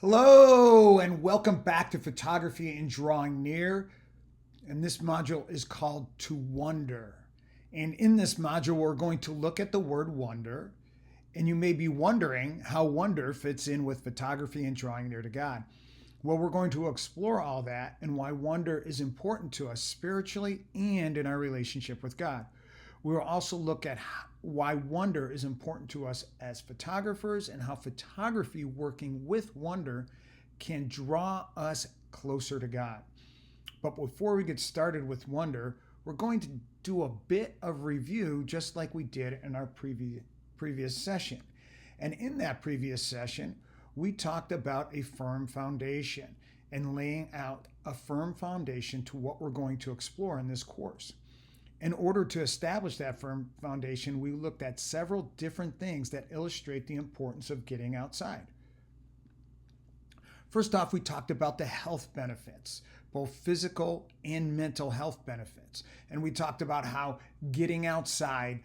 Hello, and welcome back to Photography and Drawing Near. And this module is called To Wonder. And in this module, we're going to look at the word wonder. And you may be wondering how wonder fits in with photography and drawing near to God. Well, we're going to explore all that and why wonder is important to us spiritually and in our relationship with God. We will also look at why wonder is important to us as photographers and how photography working with wonder can draw us closer to God. But before we get started with wonder, we're going to do a bit of review just like we did in our previous session. And in that previous session, we talked about a firm foundation and laying out a firm foundation to what we're going to explore in this course. In order to establish that firm foundation, we looked at several different things that illustrate the importance of getting outside. First off, we talked about the health benefits, both physical and mental health benefits. And we talked about how getting outside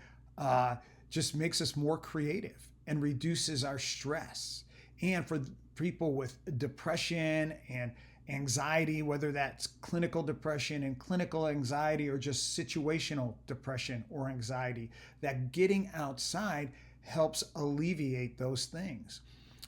just makes us more creative and reduces our stress. And for people with depression and anxiety, whether that's clinical depression and clinical anxiety or just situational depression or anxiety, that getting outside helps alleviate those things.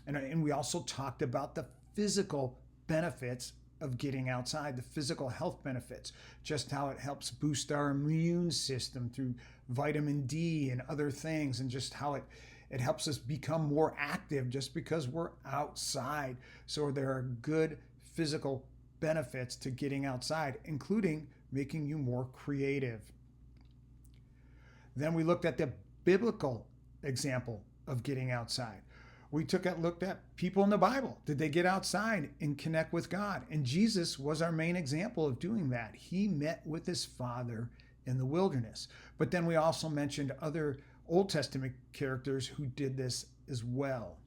And we also talked about the physical benefits of getting outside, the physical health benefits, just how it helps boost our immune system through vitamin D and other things, and just how it helps us become more active just because we're outside. So there are good physical benefits to getting outside, including making you more creative. Then we looked at the biblical example of getting outside. We looked at people in the Bible. Did they get outside and connect with God? And Jesus was our main example of doing that. He met with his Father in the wilderness. But then we also mentioned other Old Testament characters who did this as well.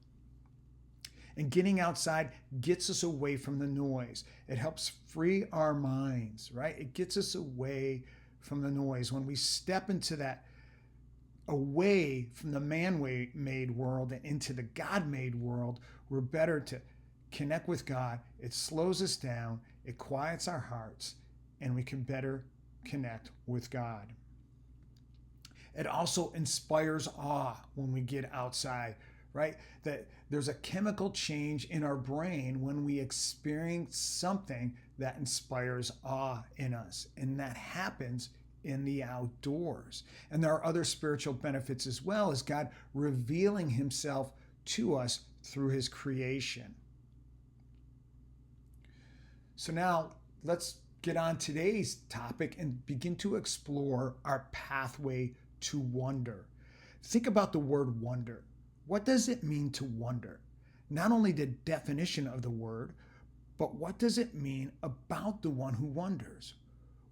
And getting outside gets us away from the noise. It helps free our minds, right? It gets us away from the noise. When we step into that, away from the man-made world and into the God-made world, we're better to connect with God. It slows us down, it quiets our hearts, and we can better connect with God. It also inspires awe when we get outside, right? That there's a chemical change in our brain when we experience something that inspires awe in us. And that happens in the outdoors. And there are other spiritual benefits as well, as God revealing himself to us through his creation. So now let's get on today's topic and begin to explore our pathway to wonder. Think about the word wonder. What does it mean to wonder? Not only the definition of the word, but what does it mean about the one who wonders?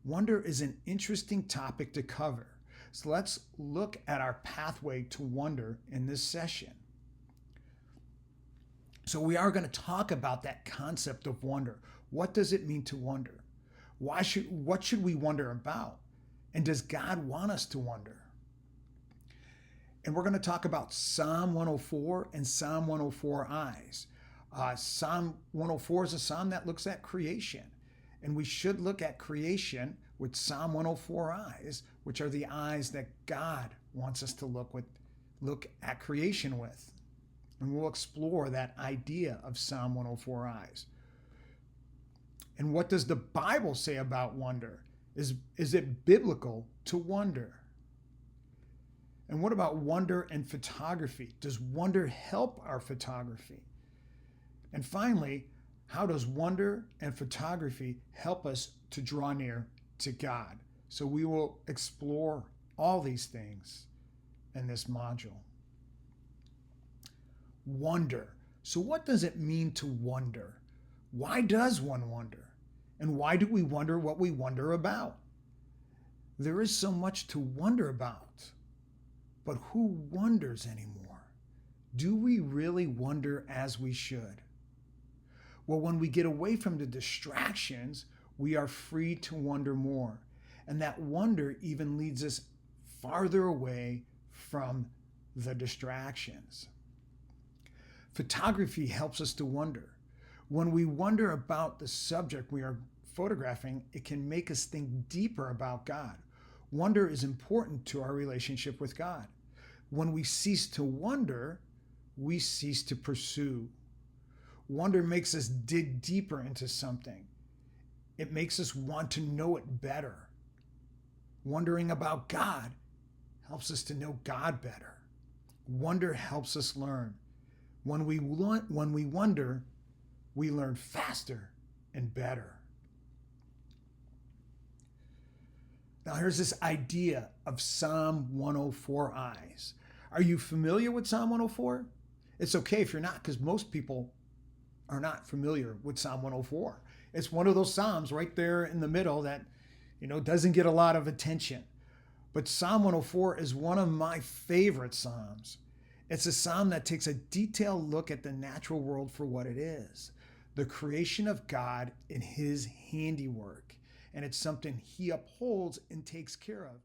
Wonder is an interesting topic to cover. So let's look at our pathway to wonder in this session. So we are going to talk about that concept of wonder. What does it mean to wonder? What should we wonder about? And does God want us to wonder? And we're going to talk about Psalm 104 and Psalm 104 eyes. Psalm 104 is a psalm that looks at creation. And we should look at creation with Psalm 104 eyes, which are the eyes that God wants us to look at creation with. And we'll explore that idea of Psalm 104 eyes. And what does the Bible say about wonder? Is it biblical to wonder? And what about wonder and photography? Does wonder help our photography? And finally, how does wonder and photography help us to draw near to God? So we will explore all these things in this module. Wonder. So what does it mean to wonder? Why does one wonder? And why do we wonder what we wonder about? There is so much to wonder about. But who wonders anymore? Do we really wonder as we should? Well, when we get away from the distractions, we are free to wonder more. And that wonder even leads us farther away from the distractions. Photography helps us to wonder. When we wonder about the subject we are photographing, it can make us think deeper about God. Wonder is important to our relationship with God. When we cease to wonder, we cease to pursue. Wonder makes us dig deeper into something. It makes us want to know it better. Wondering about God helps us to know God better. Wonder helps us learn. When we wonder, we learn faster and better. Now here's this idea of Psalm 104 eyes. Are you familiar with Psalm 104? It's okay if you're not, because most people are not familiar with Psalm 104. It's one of those Psalms right there in the middle that, doesn't get a lot of attention. But Psalm 104 is one of my favorite Psalms. It's a Psalm that takes a detailed look at the natural world for what it is, the creation of God in his handiwork. And it's something he upholds and takes care of.